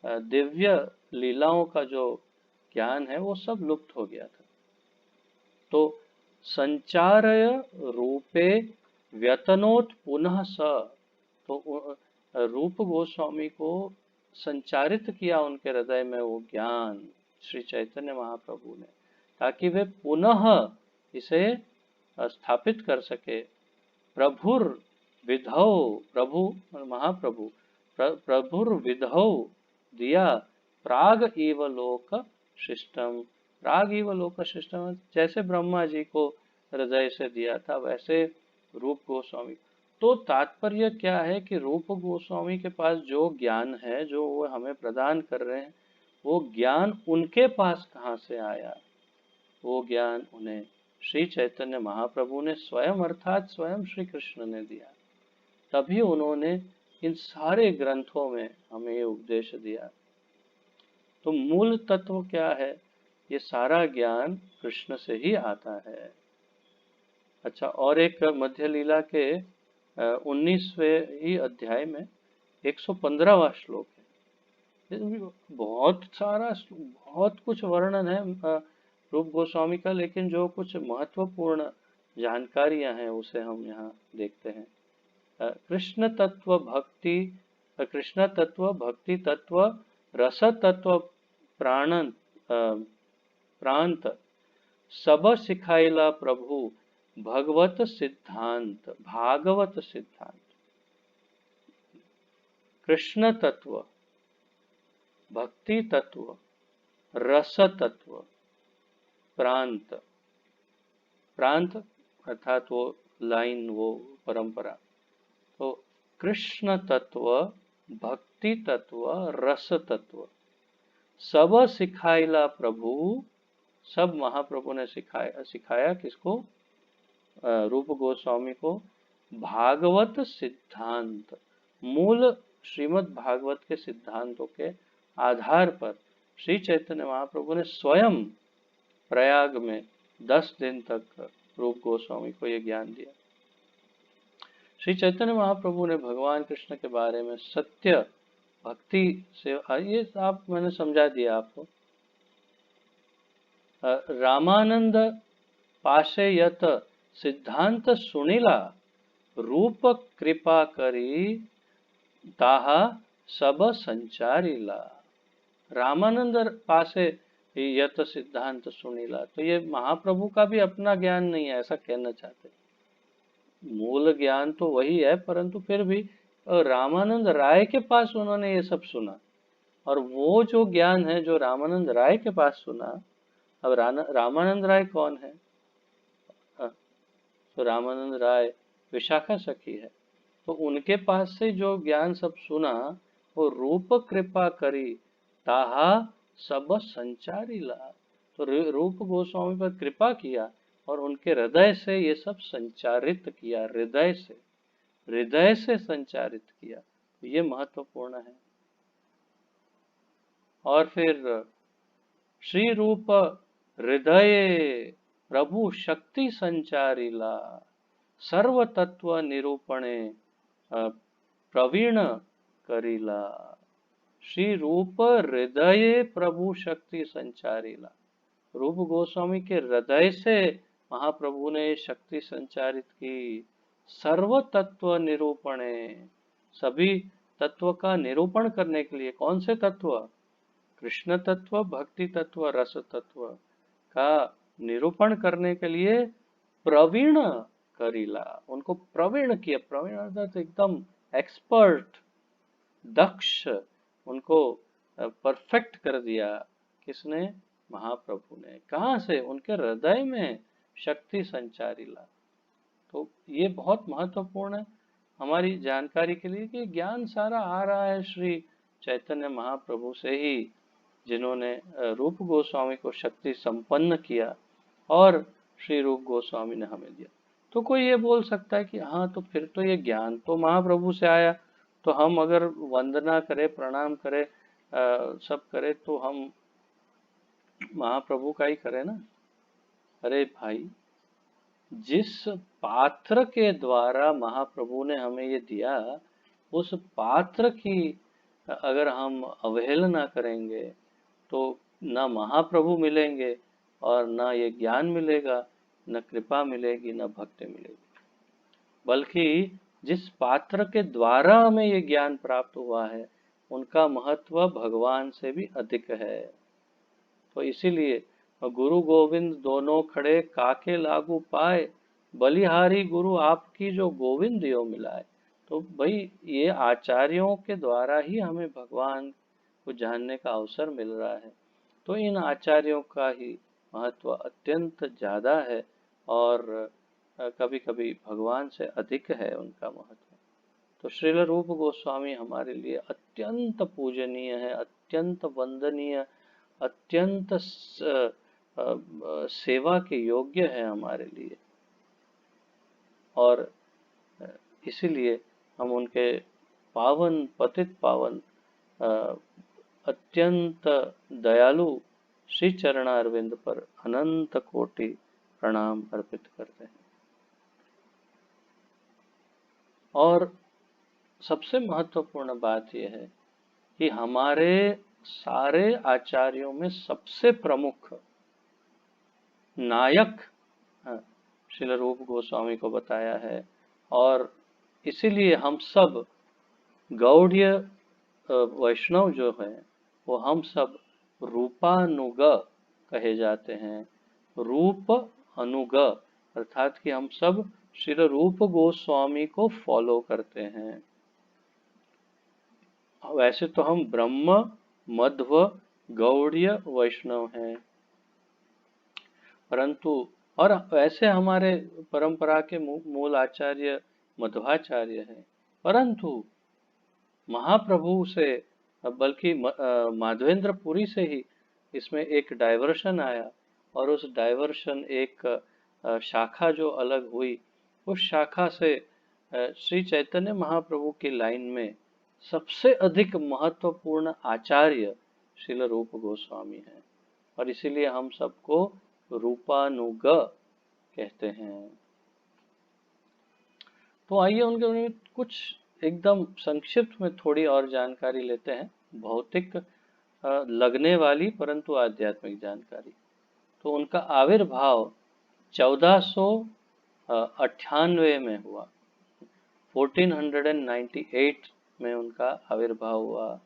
दिव्य लीलाओं का जो ज्ञान है वो सब लुप्त हो गया था। तो संचारय रूपे व्यतनोत पुनः स। तो रूप गोस्वामी को संचारित किया उनके हृदय में वो ज्ञान श्री चैतन्य महाप्रभु ने, ताकि वे पुनः इसे स्थापित कर सके। प्रभुर विधौ, प्रभु महाप्रभु प्रभुर विधौ दिया प्राग इव लोक शिष्टम। प्राग इव लोक शिष्टम, जैसे ब्रह्मा जी को हृदय से दिया था वैसे रूप गोस्वामी। तो तात्पर्य क्या है कि रूप गोस्वामी के पास जो ज्ञान है, जो वो हमें प्रदान कर रहे हैं, वो ज्ञान उनके पास कहाँ से आया? वो ज्ञान उन्हें श्री चैतन्य महाप्रभु ने स्वयं अर्थात स्वयं श्री कृष्ण ने दिया। तभी उन्होंने इन सारे ग्रंथों में हमें ये उपदेश दिया। तो मूल तत्व क्या है? ये सारा ज्ञान कृष्ण से ही आता है। अच्छा, और एक मध्य लीला के 19वें ही अध्याय में 115वां श्लोक है। इसमें बहुत सारा बहुत कुछ वर्णन है रूप गोस्वामी का, लेकिन जो कुछ महत्वपूर्ण जानकारियां हैं उसे हम यहाँ देखते हैं। कृष्ण तत्व भक्ति, कृष्ण तत्व भक्ति तत्व रस तत्व प्रांत सब सिखाइला प्रभु भगवत सिद्धांत। भागवत सिद्धांत, कृष्ण तत्व, भक्ति तत्व, रस तत्व, प्रांत। प्रांत अर्थात वो लाइन, वो परंपरा। तो कृष्ण तत्व, भक्ति तत्व, रस तत्व सब सिखाइला प्रभु। सब महाप्रभु ने सिखाया किसको? रूप गोस्वामी को। भागवत सिद्धांत, मूल श्रीमद् भागवत के सिद्धांतों के आधार पर श्री चैतन्य महाप्रभु ने स्वयं प्रयाग में 10 दिन तक रूप गोस्वामी को यह ज्ञान दिया। श्री चैतन्य महाप्रभु ने भगवान कृष्ण के बारे में सत्य भक्ति से, ये आप मैंने समझा दिया आपको। रामानंद पाशे यत सिद्धांत सुनिला रूप कृपा करी ताहा सब संचारिला। रामानंद पासे यत सिद्धांत सुनिला, तो ये महाप्रभु का भी अपना ज्ञान नहीं है ऐसा कहना चाहते। मूल ज्ञान तो वही है, परंतु फिर भी रामानंद राय के पास उन्होंने ये सब सुना, और वो जो ज्ञान है जो रामानंद राय के पास सुना। अब रामानंद राय कौन है? तो रामानंद राय विशाखा सखी है। तो उनके पास से जो ज्ञान सब सुना, वो रूप कृपा करी ताहा सब संचारिला। तो रूप गोस्वामी पर कृपा किया और उनके हृदय से ये सब संचारित किया, हृदय से संचारित किया। तो ये महत्वपूर्ण है। और फिर श्री रूप हृदय प्रभु शक्ति संचारिला सर्व तत्व निरूपणे प्रवीण करिला। श्री रूप हृदय प्रभु शक्ति संचारिला। रूप गोस्वामी के हृदय से महाप्रभु ने शक्ति संचारित की। सर्व तत्व निरूपणे, सभी तत्व का निरूपण करने के लिए। कौन से तत्व? कृष्ण तत्व, भक्ति तत्व, रस तत्व का निरूपण करने के लिए प्रवीण करिला, उनको प्रवीण किया। प्रवीण अर्थात एकदम एक्सपर्ट, दक्ष, उनको परफेक्ट कर दिया। किसने? महाप्रभु ने। कहाँ से? उनके हृदय में शक्ति संचारी ला। तो ये बहुत महत्वपूर्ण है हमारी जानकारी के लिए कि ज्ञान सारा आ रहा है श्री चैतन्य महाप्रभु से ही, जिन्होंने रूप गोस्वामी को शक्ति संपन्न किया और श्री रूप गोस्वामी ने हमें दिया। तो कोई ये बोल सकता है कि हाँ, तो फिर तो ये ज्ञान तो महाप्रभु से आया, तो हम अगर वंदना करें, प्रणाम करें, सब करें, तो हम महाप्रभु का ही करें ना। अरे भाई, जिस पात्र के द्वारा महाप्रभु ने हमें ये दिया, उस पात्र की अगर हम अवहेलना करेंगे तो न महाप्रभु मिलेंगे और न ये ज्ञान मिलेगा, न कृपा मिलेगी, न भक्ति मिलेगी। बल्कि जिस पात्र के द्वारा हमें ये ज्ञान प्राप्त हुआ है, उनका महत्व भगवान से भी अधिक है। तो इसीलिए गुरु गोविंद दोनों खड़े काके लागू पाए, बलिहारी गुरु आपकी जो गोविंद यो मिलाए। तो भाई, ये आचार्यों के द्वारा ही हमें भगवान को जानने का अवसर मिल रहा है। तो इन आचार्यों का ही महत्व अत्यंत ज्यादा है और कभी कभी भगवान से अधिक है उनका महत्व। तो श्रील रूप गोस्वामी हमारे लिए अत्यंत पूजनीय है, अत्यंत वंदनीय, अत्यंत सेवा के योग्य है हमारे लिए। और इसीलिए हम उनके पावन, पतित पावन, अत्यंत दयालु श्री चरणारविंद पर अनंत कोटि प्रणाम अर्पित करते हैं। और सबसे महत्वपूर्ण बात यह है कि हमारे सारे आचार्यों में सबसे प्रमुख नायक श्रील रूप गोस्वामी को बताया है। और इसीलिए हम सब गौड़ीय वैष्णव जो है, वो हम सब रूपानुग कहे जाते हैं। रूप अनुग अर्थात कि हम सब श्री रूप गोस्वामी को फॉलो करते हैं। वैसे तो हम ब्रह्म, मध्व, गौड़ीय वैष्णव हैं, परंतु और वैसे हमारे परंपरा के मूल आचार्य मध्वाचार्य हैं, परंतु महाप्रभु से, बल्कि माधवेंद्रपुरी से ही इसमें एक डाइवर्शन आया। और उस डाइवर्शन एक शाखा जो अलग हुई, उस शाखा से श्री चैतन्य महाप्रभु की लाइन में सबसे अधिक महत्वपूर्ण आचार्य श्रील रूप गोस्वामी हैं। और इसीलिए हम सबको रूपानुग कहते हैं। तो आइए उनके बारे में कुछ एकदम संक्षिप्त में थोड़ी और जानकारी लेते हैं, भौतिक लगने वाली परंतु आध्यात्मिक जानकारी। तो उनका आविर्भाव 1498 में हुआ, 1498 में उनका आविर्भाव हुआ।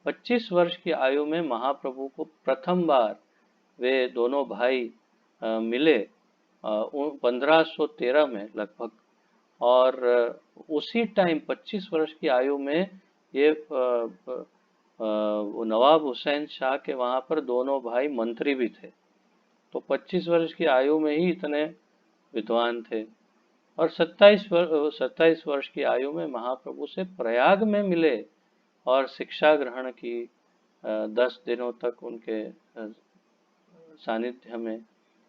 25 वर्ष की आयु में महाप्रभु को प्रथम बार वे दोनों भाई मिले, 1513 में लगभग। और उसी टाइम 25 वर्ष की आयु में ये नवाब हुसैन शाह के वहाँ पर दोनों भाई मंत्री भी थे। तो 25 वर्ष की आयु में ही इतने विद्वान थे। और 27 वर्ष की आयु में महाप्रभु से प्रयाग में मिले और शिक्षा ग्रहण की, 10 दिनों तक उनके सानिध्य में।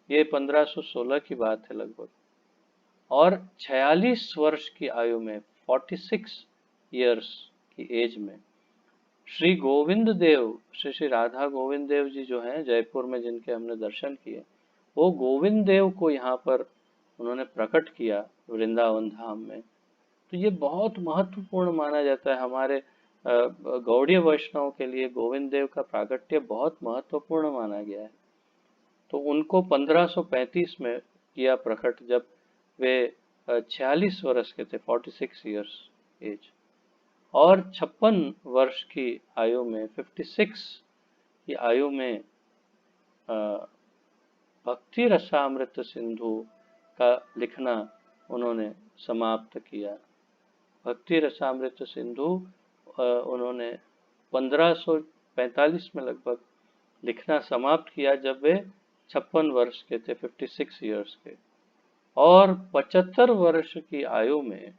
ये 1516 की बात है लगभग। और 46 वर्ष की आयु में, 46 इयर्स की एज में, श्री गोविंद देव, श्री राधा गोविंद देव जी जो हैं जयपुर में, जिनके हमने दर्शन किए, वो गोविंद देव को यहाँ पर उन्होंने प्रकट किया वृंदावन धाम में। तो ये बहुत महत्वपूर्ण माना जाता है हमारे गौड़ीय वैष्णव के लिए। गोविंद देव का प्राकट्य बहुत महत्वपूर्ण माना गया है। तो उनको 1535 में किया प्रकट, जब वे 46 वर्ष के थे, 46 इयर्स एज। और 56 वर्ष की आयु में, 56 की आयु में भक्ति रसामृत सिंधु का लिखना उन्होंने समाप्त किया। भक्ति रसामृत सिंधु उन्होंने 1545 में लगभग लिखना समाप्त किया, जब वे 56 वर्ष के थे, 56 ईयर्स के। और 75 वर्ष की आयु में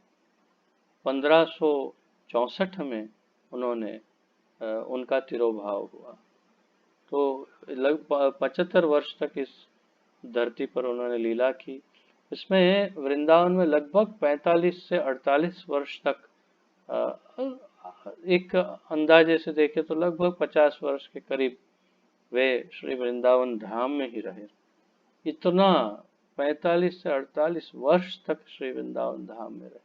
1564 में उन्होंने उनका तिरोभाव हुआ। तो लगभग 75 वर्ष तक इस धरती पर उन्होंने लीला की। इसमें वृंदावन में लगभग 45 से 48 वर्ष तक, एक अंदाजे से देखें तो लगभग 50 वर्ष के करीब वे श्री वृंदावन धाम में ही रहे। इतना 45 से 48 वर्ष तक श्री वृंदावन धाम में रहे।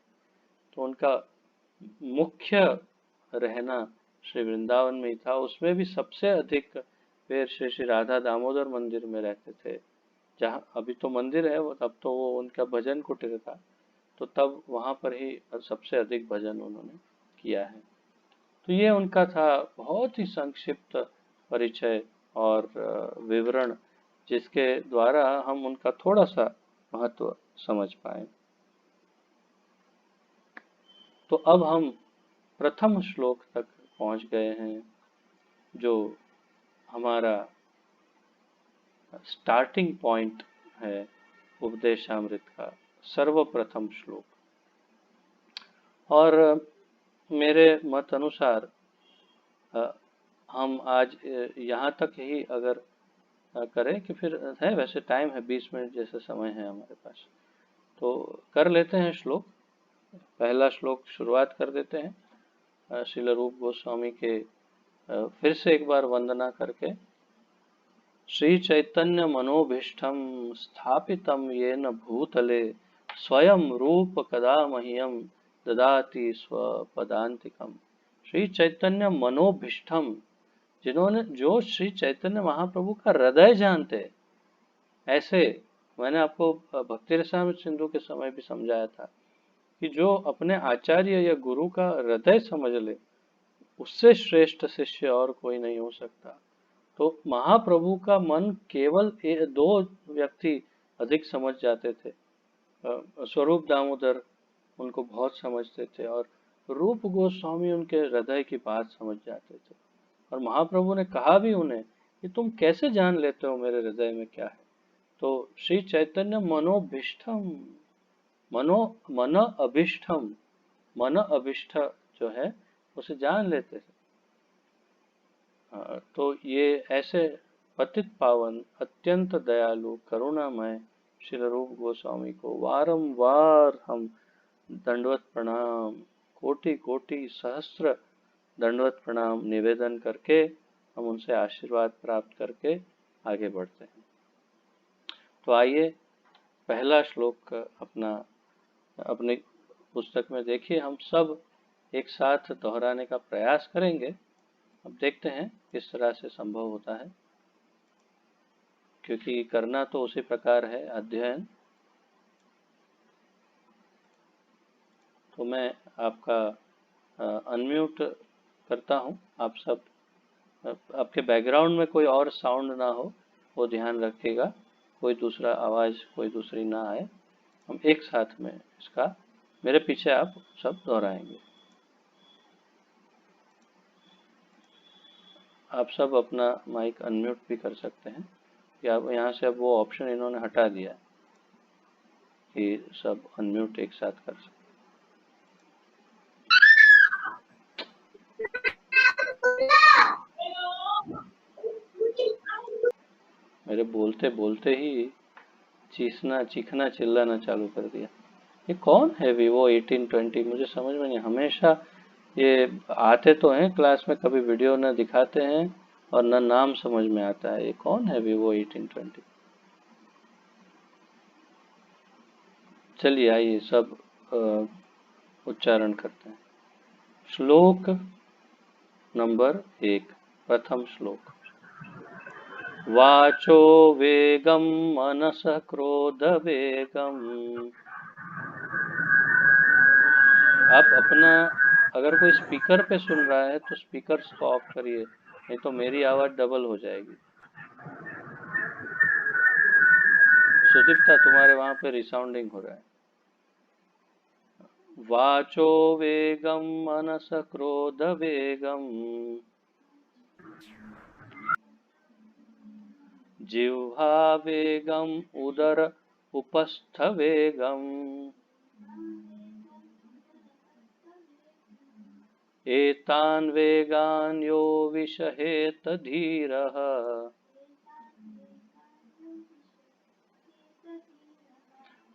तो उनका मुख्य रहना श्री वृंदावन में ही था। उसमें भी सबसे अधिक वे श्री श्री राधा दामोदर मंदिर में रहते थे, जहाँ अभी तो मंदिर है, वो तब तो वो उनका भजन कुटीर था, तो तब वहाँ पर ही सबसे अधिक भजन उन्होंने किया है। तो ये उनका था बहुत ही संक्षिप्त परिचय और विवरण, जिसके द्वारा हम उनका थोड़ा सा महत्व समझ पाए। तो अब हम प्रथम श्लोक तक पहुंच गए हैं, जो हमारा स्टार्टिंग पॉइंट है उपदेशामृत का, सर्वप्रथम श्लोक। और मेरे मत अनुसार हम आज यहाँ तक ही अगर करें, कि फिर है वैसे टाइम है, 20 मिनट जैसा समय है हमारे पास, तो कर लेते हैं श्लोक। पहला श्लोक शुरुआत कर देते हैं श्रील रूप गोस्वामी के फिर से एक बार वंदना करके। श्री चैतन्य मनोभीष्टम स्थापितम येन भूतले स्वयं रूप कदा मह्यम ददाति स्वपदान्तिकम। श्री चैतन्य मनोभीष्टम, जिन्होंने, जो श्री चैतन्य महाप्रभु का हृदय जानते, ऐसे मैंने आपको भक्ति रसामृत सिंधु के समय भी समझाया था कि जो अपने आचार्य या गुरु का हृदय समझ ले, उससे श्रेष्ठ शिष्य और कोई नहीं हो सकता। तो महाप्रभु का मन केवल 2 व्यक्ति अधिक समझ जाते थे। स्वरूप दामोदर उनको बहुत समझते थे, और रूप गोस्वामी उनके हृदय की बात समझ जाते थे। और महाप्रभु ने कहा भी उन्हें कि तुम कैसे जान लेते हो मेरे हृदय में क्या है। तो श्री चैतन्य मनोभीष्टम, मन अभिष्टम, मन अभिष्ट जो है उसे जान लेते थे। तो ये ऐसे पतित पावन अत्यंत दयालु करुणामय श्री रूप गोस्वामी को वारंवार हम दंडवत प्रणाम, कोटि कोटि सहस्त्र दंडवत प्रणाम निवेदन करके हम उनसे आशीर्वाद प्राप्त करके आगे बढ़ते हैं। तो आइए पहला श्लोक अपने पुस्तक में देखिए, हम सब एक साथ दोहराने का प्रयास करेंगे। अब देखते हैं किस तरह से संभव होता है, क्योंकि करना तो उसी प्रकार है अध्ययन। तो मैं आपका अनम्यूट करता हूं। आप सब, आपके बैकग्राउंड में कोई और साउंड ना हो, वो ध्यान रखिएगा, कोई दूसरा आवाज कोई दूसरी ना आए। हम एक साथ में इसका, मेरे पीछे आप सब दोहराएंगे। आप सब अपना माइक अनम्यूट भी कर सकते हैं, या यहाँ से अब वो ऑप्शन इन्होंने हटा दिया कि सब अनम्यूट एक साथ कर सकते। मेरे बोलते बोलते ही चीखना चिल्लाना चालू कर दिया। ये कौन है Vivo 1820? मुझे समझ में नहीं। हमेशा ये आते तो हैं क्लास में, कभी वीडियो न दिखाते हैं और न नाम समझ में आता है। ये कौन है Vivo 1820? चलिए आइए सब उच्चारण करते हैं। श्लोक नंबर 1, प्रथम श्लोक। वाचो वेगम मनस क्रोध वेगम। आप अपना, अगर कोई स्पीकर पे सुन रहा है तो स्पीकर्स को ऑफ करिए, नहीं तो मेरी आवाज डबल हो जाएगी। सुदीप्ता, तुम्हारे वहां पे रिसाउंडिंग हो रहा है। वाचो वेगं मनस क्रोध वेगं जिह्वा वेगं उदर उपस्थ वेगं एतान् वेगान् यो विषहेत धीरः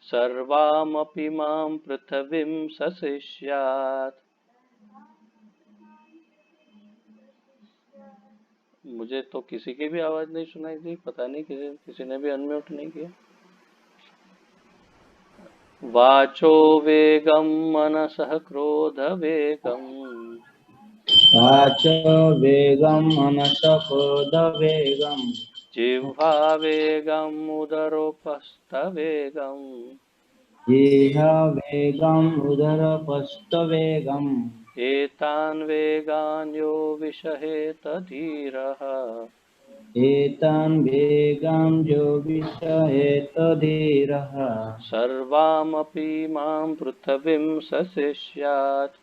सर्वामपि मां पृथिवीं सशिष्यात्। मुझे तो किसी की भी आवाज नहीं सुनाई दी, पता नहीं किसी ने भी अनम्यूट नहीं किया। वाचो वेगं मनसः क्रोध वेगं वाचो वेगं मनस क्रोध वेगं जिह्वा वेगं उदरोपस्थ वेगं जिह वेगं उदरपस्त वेगं एतान् वेगान् यो विषहेत धीरः एतान् वेगां जो विषयेत धीरः सर्वामपि मां पृथिवीं सशिष्यात्।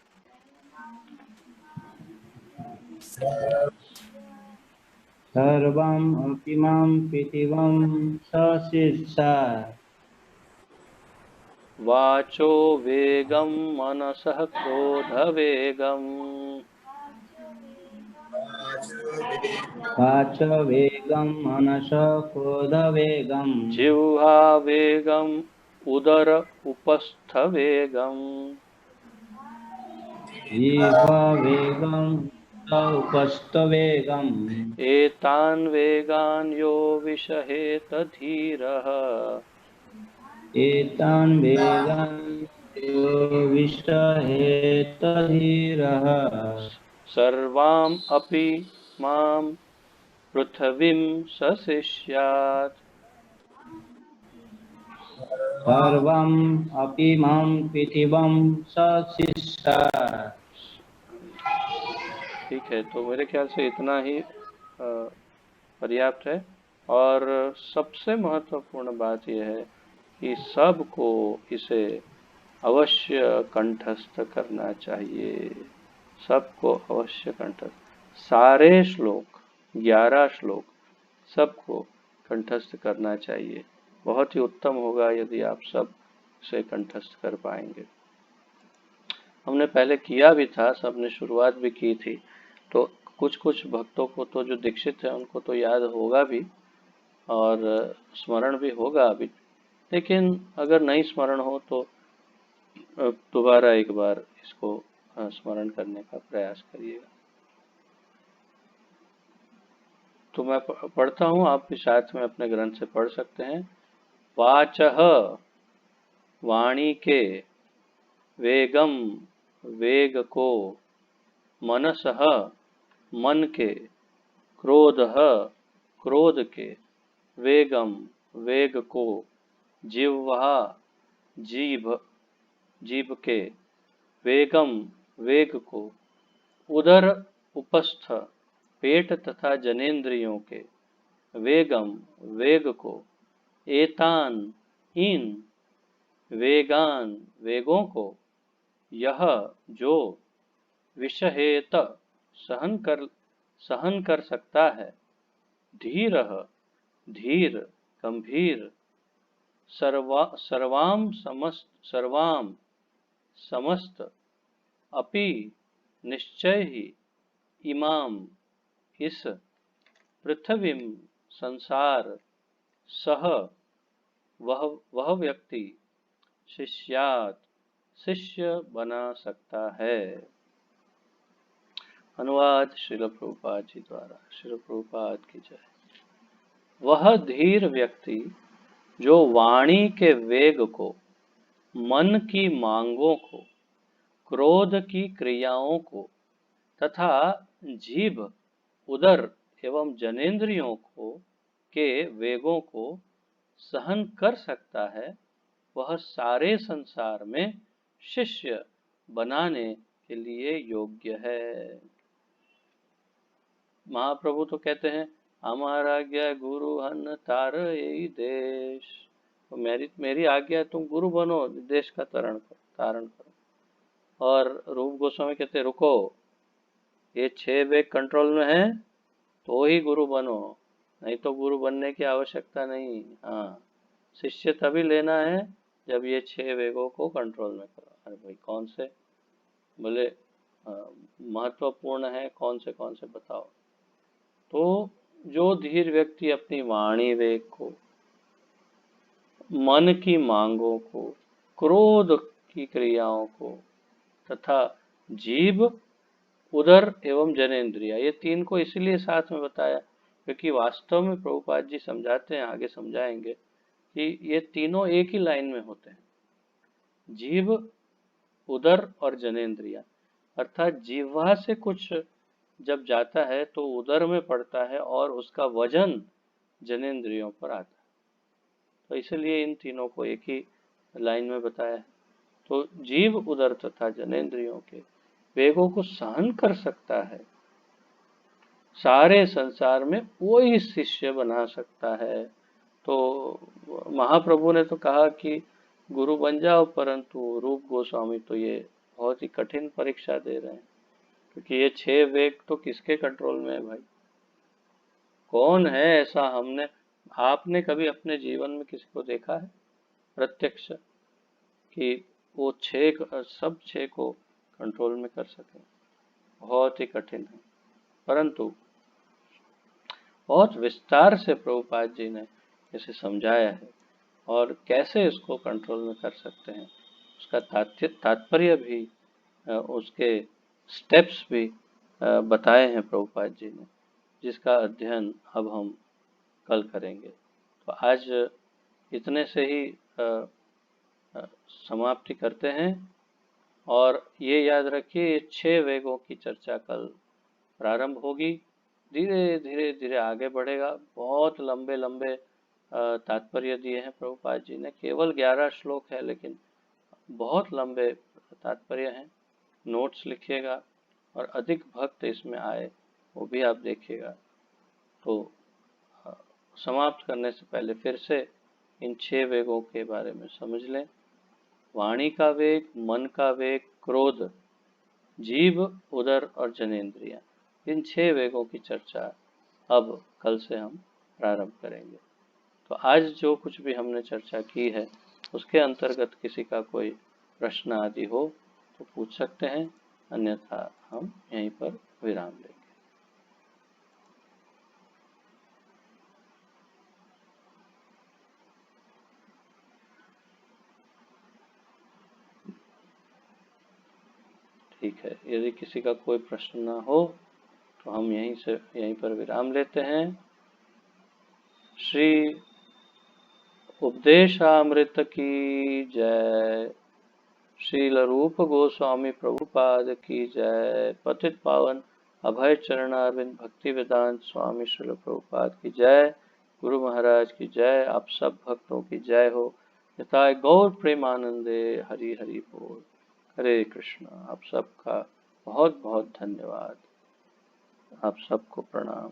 सर्वम् अपि मां पृथिवीं सशिष्यात्। वाचो वेगं मनसः क्रोध वेगं वाच वेगं मनस क्रोध वेगं जिह्वा वेगं उदर उपस्थ वेगं जिह्व वेगं उपस्थ वेगं एतान् वेगान् यो विषहेत धीरः एतान् वेगान् यो विषहेत धीरः सर्वाम् अपि मां पृथिवीं सशिष्यात्। सर्वम् अपि मां पृथिवीं सशिष्यात्। ठीक है, तो मेरे ख्याल से इतना ही पर्याप्त है। और सबसे महत्वपूर्ण बात यह है कि सबको इसे अवश्य कंठस्थ करना चाहिए, सबको अवश्य कंठस्थ, सारे श्लोक 11 श्लोक सबको कंठस्थ करना चाहिए। बहुत ही उत्तम होगा यदि आप सब से कंठस्थ कर पाएंगे। हमने पहले किया भी था, सबने शुरुआत भी की थी, तो कुछ कुछ भक्तों को तो जो दीक्षित है उनको तो याद होगा भी और स्मरण भी होगा अभी, लेकिन अगर नहीं स्मरण हो तो दोबारा एक बार इसको स्मरण करने का प्रयास करिएगा। तो मैं पढ़ता हूँ, आप भी साथ में अपने ग्रंथ से पढ़ सकते हैं। वाचः वाणी के, वेगम वेग को, मनसः मन के, क्रोधः क्रोध के, वेगम वेग को, जिह्वा जीभ जीभ के, वेगम वेग को, उदर उपस्थ पेट तथा जनेंद्रियों के, वेगम वेग को, एतान इन वेगान वेगों को, यह जो विषहेत सहन कर सकता है, धीरः धीर गंभीर, सर्वाम समस्त, अपि निश्चय ही, इमाम इस, पृथ्वीम संसार, सह वह व्यक्ति, शिष्यात शिष्य बना सकता है। अनुवाद श्रील प्रभुपाद जी द्वारा। श्रील प्रभुपाद की जय। वह धीर व्यक्ति जो वाणी के वेग को, मन की मांगों को, क्रोध की क्रियाओं को तथा जीभ उदर एवं जनेंद्रियों को के वेगों को सहन कर सकता है, वह सारे संसार में शिष्य बनाने के लिए योग्य है। महाप्रभु तो कहते हैं, हमारा आज्ञा गुरु हन तार यही देश। तो मेरी आज्ञा तुम गुरु बनो, देश का तारण करो। और रूप गोस्वामी कहते रुको, ये 6 वेग कंट्रोल में है तो ही गुरु बनो, नहीं तो गुरु बनने की आवश्यकता नहीं। हाँ, शिष्य तभी लेना है जब ये 6 वेगों को कंट्रोल में करो। अरे भाई कौन से, बोले महत्वपूर्ण है, कौन से बताओ। तो जो धीर व्यक्ति अपनी वाणी वेग को, मन की मांगों को, क्रोध की क्रियाओं को तथा जीभ, उदर एवं जनेन्द्रिय, ये 3 को इसलिए साथ में बताया क्योंकि वास्तव में प्रभुपाद जी समझाते हैं, आगे समझाएंगे कि ये तीनों एक ही लाइन में होते हैं। जीभ, उदर और जनेन्द्रिय, अर्थात जिह्वा से कुछ जब जाता है तो उदर में पड़ता है और उसका वजन जनेन्द्रियों पर आता है। तो इसलिए इन तीनों को एक ही लाइन में बताया है। तो जीव, उदर तथा जनेन्द्रियों के वेगों को सहन कर सकता है, सारे संसार में वही शिष्य बना सकता है। तो महाप्रभु ने तो कहा कि गुरु बन जाओ, परंतु रूप गोस्वामी तो ये बहुत ही कठिन परीक्षा दे रहे हैं, क्योंकि ये 6 वेग तो किसके कंट्रोल में है भाई? कौन है ऐसा? आपने कभी अपने जीवन में किसी को देखा है प्रत्यक्ष कि वो सब 6 को कंट्रोल में कर सके? बहुत ही कठिन है। परंतु बहुत विस्तार से प्रभुपाद जी ने इसे समझाया है और कैसे इसको कंट्रोल में कर सकते हैं, उसका तात्पर्य भी, उसके स्टेप्स भी बताए हैं प्रभुपाद जी ने, जिसका अध्ययन अब हम कल करेंगे। तो आज इतने से ही समाप्ति करते हैं। और ये याद रखिए, ये 6 वेगों की चर्चा कल प्रारंभ होगी, धीरे धीरे धीरे आगे बढ़ेगा। बहुत लंबे लंबे तात्पर्य दिए हैं प्रभुपाद जी ने, केवल 11 श्लोक है लेकिन बहुत लंबे तात्पर्य हैं। नोट्स लिखिएगा और अधिक भक्त इसमें आए वो भी आप देखिएगा। तो समाप्त करने से पहले फिर से इन 6 वेगों के बारे में समझ लें। वाणी का वेग, मन का वेग, क्रोध, जीभ, उदर और जनेन्द्रिय, इन 6 वेगों की चर्चा अब कल से हम प्रारंभ करेंगे। तो आज जो कुछ भी हमने चर्चा की है उसके अंतर्गत किसी का कोई प्रश्न आदि हो तो पूछ सकते हैं, अन्यथा हम यहीं पर विराम लेंगे। ठीक है, यदि किसी का कोई प्रश्न ना हो तो हम यहीं पर विराम लेते हैं। श्री उपदेशामृत की जय। श्रील रूप गोस्वामी प्रभुपाद की जय। पतित पावन अभय चरणारविंद भक्ति वेदांत स्वामी श्रील प्रभुपाद की जय। गुरु महाराज की जय। आप सब भक्तों की जय हो। यथाय गौर प्रेमानंदे। हरि हरि बोल। हरे कृष्ण। आप सबका बहुत बहुत धन्यवाद। आप सबको प्रणाम।